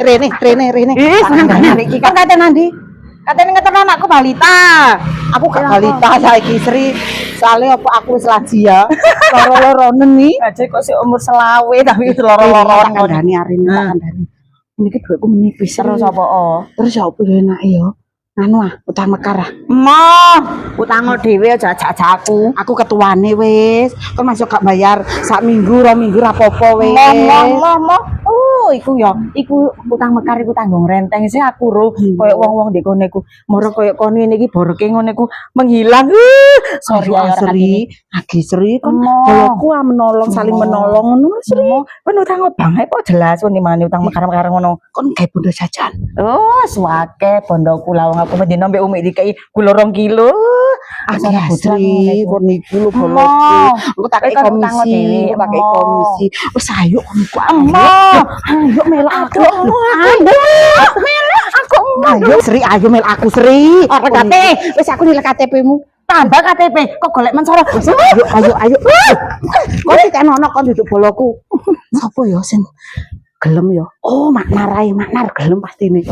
Rene. Kandhane iki kok kate nandi? Katene ngeterno anakku balita. Aku gak balita saiki Sri. Soale apa aku wis laji ya. Loro-loronen iki. Aja kok sik umur selawe tapi wis loro-loron Kandhane arene kandhane. Niki duitku menipis. Terus apa? Terus ya opo yo enak yo. Anu utang mekar ah. Emoh, utangno dhewe aja ajak aku. Aku ketuane wis. Kon masuk gak bayar sak minggu, 2 minggu ra apa-apa wis. Moh. Iku ya, iku utang mekar iku tanggung renteng sih aku ro. Koyo wong-wong ndek kene iku, moro koyo kono ngene iki boroke ngono iku menghilang. Sorry ya ora Sri, agi Sri kon boloku menolong saling menolong ngono Sri. Kon utang banget kok jelas kon dimane utang mekar-mekar ngono. Kon gawe bondo jajan. Oh, suwake bondoku lawang aku medino mbek umi dikai gula 2 kilo. Asal Sri, kon iku lho boloku. Engko tak komisi, pakai komisi. Wis ayo kon ayo mel aku. Ayo Sri, ayo mel aku Sri. Ora kate, wis aku nilai KTP-mu. tambah KTP kok golek mensara. Ayo. Kon iki kan ono kon duduk boloku. Sopo ya sing gelem ya? Oh, Mak Narai, Mak Nar gelem pastine.